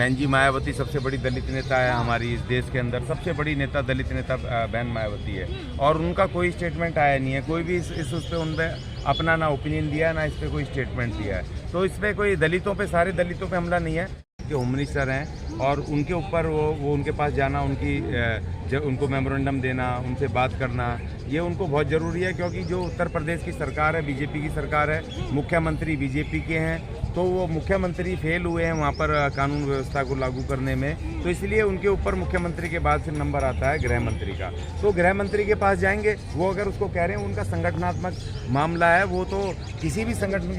बहन जी मायावती सबसे बड़ी दलित नेता है हमारी इस देश के अंदर, सबसे बड़ी नेता दलित नेता बहन मायावती है। और उनका कोई स्टेटमेंट आया नहीं है, कोई भी इस उस पर उन पर अपना ना ओपिनियन दिया है ना इस पर कोई स्टेटमेंट दिया है। तो इस पर कोई दलितों पे, सारे दलितों पे हमला नहीं है। कि होम मिनिस्टर हैं और उनके ऊपर वो उनके पास जाना, उनको मेमोरेंडम देना, उनसे बात करना, ये उनको बहुत ज़रूरी है। क्योंकि जो उत्तर प्रदेश की सरकार है, बीजेपी की सरकार है, मुख्यमंत्री बीजेपी के हैं, तो वो मुख्यमंत्री फेल हुए हैं वहाँ पर कानून व्यवस्था को लागू करने में। तो इसलिए उनके ऊपर मुख्यमंत्री के बाद फिर नंबर आता है गृह मंत्री का। तो गृह मंत्री के पास जाएंगे, वो अगर उसको कह रहे हैं उनका संगठनात्मक मामला है, वो तो किसी भी संगठन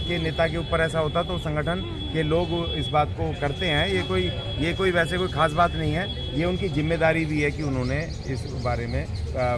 के नेता के ऊपर ऐसा होता तो संगठन के लोग इस बात को करते हैं। ये कोई वैसे कोई खास बात नहीं है, ये उनकी जिम्मेदारी भी है कि उन्होंने इस बारे में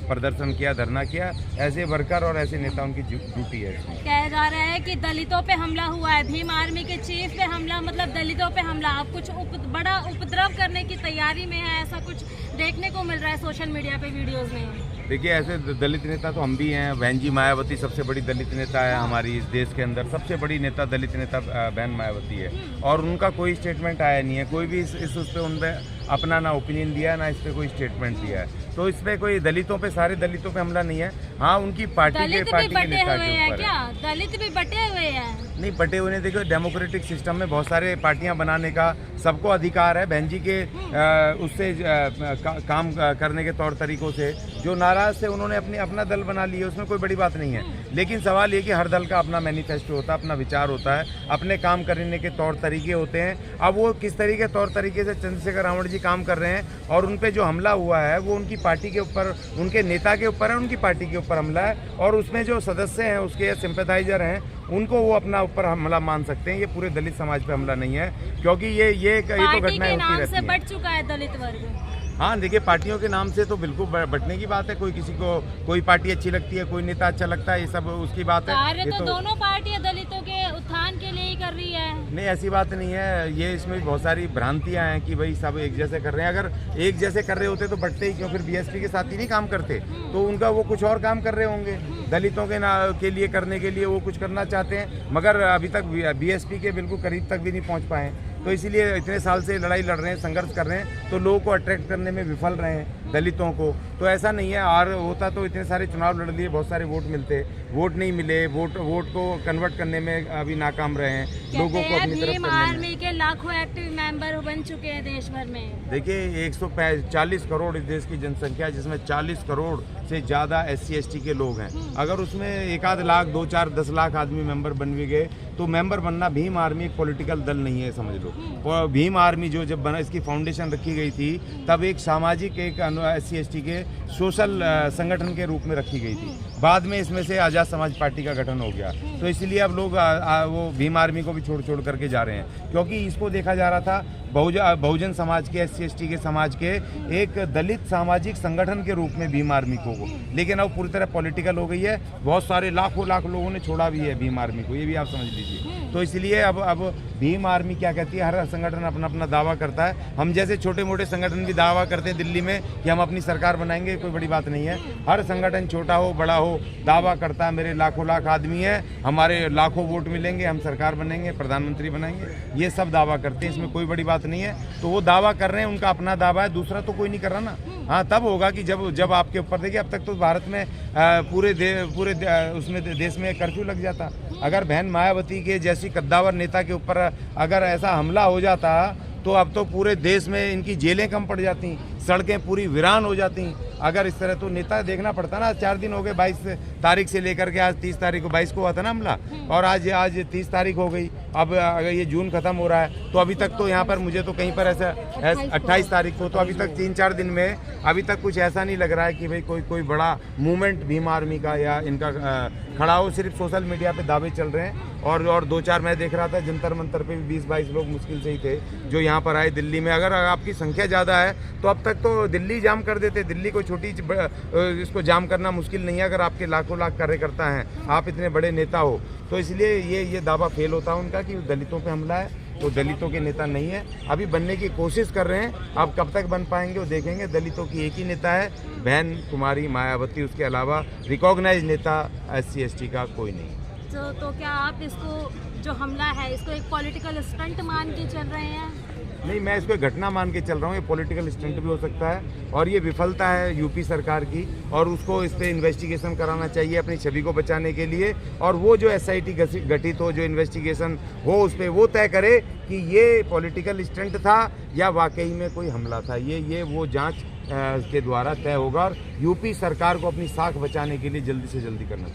प्रदर्शन किया, धरना किया। ऐसे वर्कर और ऐसे नेता उनकी ड्यूटी है। कहा जा रहा है कि दलितों पे हमला हुआ है, भीम आर्मी के चीफ पे हमला, मतलब दलितों पे हमला। आप कुछ बड़ा उपद्रव करने की तैयारी में है, ऐसा कुछ देखने को मिल रहा है सोशल मीडिया पे वीडियोस में। देखिए, ऐसे दलित नेता तो हम भी हैं। बहन जी मायावती सबसे बड़ी दलित नेता है हमारी इस देश के अंदर, सबसे बड़ी नेता दलित नेता बहन मायावती है। और उनका कोई स्टेटमेंट आया नहीं है, कोई भी इस उस पर उन पर अपना ना ओपिनियन दिया है ना इस पर कोई स्टेटमेंट दिया है। तो इस पर कोई दलितों पे, सारे दलितों पे हमला नहीं है। हाँ, उनकी पार्टी के नेता के ऊपर है। दलित भी बटे हुए हैं? नहीं, बटे हुए नहीं। देखो, डेमोक्रेटिक सिस्टम में बहुत सारे पार्टियां बनाने का सबको अधिकार है। बहन जी के उससे काम करने के तौर तरीकों से जो नाराज थे उन्होंने अपना दल बना लिया, उसमें कोई बड़ी बात नहीं है। लेकिन सवाल ये कि हर दल का अपना मैनिफेस्टो होता है, अपना विचार होता है, अपने काम करने के तौर तरीके होते हैं। अब वो किस तरीके तौर तरीके से चंद्रशेखर रावण जी काम कर रहे हैं और उन पे जो हमला हुआ है वो उनकी पार्टी के ऊपर, उनके नेता के ऊपर है, उनकी पार्टी के ऊपर हमला है। और उसमें जो सदस्य हैं, उसके सिंपैथाइजर हैं, उनको वो अपना ऊपर हमला मान सकते हैं। ये पूरे दलित समाज पे हमला नहीं है, क्योंकि ये तो घटनाएं होती रहती हैं। बढ़ चुका है दलित वर्ग। हाँ, देखिए, पार्टियों के नाम से तो बिल्कुल बटने की बात है। किसी को कोई पार्टी अच्छी लगती है, कोई नेता अच्छा लगता है, ये सब उसकी बात है। कार्य तो दोनों पार्टियां दलितों के उत्थान के लिए ही कर रही है। नहीं, ऐसी बात नहीं है। ये इसमें बहुत सारी भ्रांतियां हैं कि भाई सब एक जैसे कर रहे हैं। अगर एक जैसे कर रहे होते तो बटते ही क्यों? फिर बीएसपी के साथ ही नहीं काम करते, तो उनका वो कुछ और काम कर रहे होंगे। दलितों के लिए करने के लिए वो कुछ करना चाहते हैं, मगर अभी तक बीएसपी के बिल्कुल करीब तक भी नहीं पहुँच पाए। तो इसीलिए इतने साल से लड़ाई लड़ रहे हैं, संघर्ष कर रहे हैं, तो लोगों को अट्रैक्ट करने में विफल रहे हैं, दलितों को। तो ऐसा नहीं है। और होता तो इतने सारे चुनाव लड़ लिए, बहुत सारे वोट मिलते, वोट नहीं मिले, वोट को कन्वर्ट करने में अभी नाकाम रहे हैं, लोगों को अपनी तरफ भीम आर्मी के लाखों एक्टिव मेंबर बन चुके हैं देश भर में। देखिए, 140 करोड़ इस देश की जनसंख्या है, जिसमें 40 करोड़ से ज़्यादा SC ST के लोग हैं। अगर उसमें 1-आध लाख, 2, 4, 10 लाख आदमी मेंबर बन भी गए, तो मेंबर बनना, भीम आर्मी एक पॉलिटिकल दल नहीं है, समझ लो। और भीम आर्मी जब बना, इसकी फाउंडेशन रखी गई थी, तब एक सामाजिक, एक SC ST के सोशल संगठन के रूप में रखी गई थी। बाद में इसमें से आज़ाद समाज पार्टी का गठन हो गया। तो इसलिए अब लोग वो भीम आर्मी को भी छोड़ करके जा रहे हैं, क्योंकि इसको देखा जा रहा था बहुजन समाज के, SC ST के समाज के एक दलित सामाजिक संगठन के रूप में भीम आर्मी को। लेकिन अब पूरी तरह पॉलिटिकल हो गई है। बहुत सारे लाखों लोगों ने छोड़ा भी है भीम आर्मी को, ये भी आप समझ लीजिए। तो इसलिए अब भीम आर्मी क्या कहती है, हर संगठन अपना अपना दावा करता है। हम जैसे छोटे मोटे संगठन भी दावा करते हैं दिल्ली में कि हम अपनी सरकार बनाएंगे, कोई बड़ी बात नहीं है। हर संगठन छोटा हो बड़ा हो दावा करता है, मेरे लाखों लाख आदमी है, हमारे लाखों वोट मिलेंगे, हम सरकार बनेंगे, प्रधानमंत्री बनाएंगे, ये सब दावा करते हैं। इसमें कोई बड़ी बात नहीं है। तो वो दावा कर रहे हैं, उनका अपना दावा है, दूसरा तो कोई नहीं कर रहा ना। हाँ, तब होगा कि जब आपके ऊपर, देखिए, अब तक तो भारत में पूरे उसमें देश में कर्फ्यू लग जाता। अगर बहन मायावती के जैसी कद्दावर नेता के ऊपर अगर ऐसा हमला हो जाता, तो अब तो पूरे देश में इनकी जेलें कम पड़ जाती, सड़कें पूरी वीरान हो जाती। अगर इस तरह, तो नेता देखना पड़ता ना। 4 दिन हो गए, 22 तारीख से लेकर के आज 30 तारीख को, 22 को हुआ था ना हमला, और आज 30 तारीख हो गई। अब अगर ये जून खत्म हो रहा है, तो अभी तक तो यहाँ पर मुझे तो कहीं पर ऐसा 28 तारीख को, तो अभी तक 3-4 दिन में अभी तक कुछ ऐसा नहीं लग रहा है कि भाई कोई बड़ा मूवमेंट भीम आर्मी का या इनका खड़ा हो। सिर्फ सोशल मीडिया पे दावे चल रहे हैं। और 2-4 मैं देख रहा था, जंतर मंतर पे भी 20-22 लोग मुश्किल से ही थे जो यहाँ पर आए दिल्ली में। अगर आपकी संख्या ज़्यादा है तो अब तक तो दिल्ली जाम कर देते। दिल्ली को छोटी इसको जाम करना मुश्किल नहीं है, अगर आपके लाखों लाख कार्यकर्ता हैं, आप इतने बड़े नेता हो। तो इसलिए ये दावा फेल होता है उनका कि दलितों पे हमला है। वो दलितों के नेता नहीं है, अभी बनने की कोशिश कर रहे हैं। अब कब तक बन पाएंगे वो देखेंगे। दलितों की एक ही नेता है, बहन कुमारी मायावती, उसके अलावा रिकॉग्नाइज नेता SC ST का कोई नहीं। तो क्या आप इसको, जो हमला है, इसको एक पॉलिटिकल स्टंट मान के चल रहे हैं? नहीं, मैं इसको घटना मान के चल रहा हूँ। ये पॉलिटिकल स्टंट भी हो सकता है और ये विफलता है यूपी सरकार की, और उसको इस पे इन्वेस्टिगेशन कराना चाहिए अपनी छवि को बचाने के लिए। और वो जो SIT गठित हो, जो इन्वेस्टिगेशन हो, उस पर वो तय करे कि ये पॉलिटिकल स्टंट था या वाकई में कोई हमला था। ये वो जांच के द्वारा तय होगा, और यूपी सरकार को अपनी साख बचाने के लिए जल्दी से जल्दी करना चाहिए।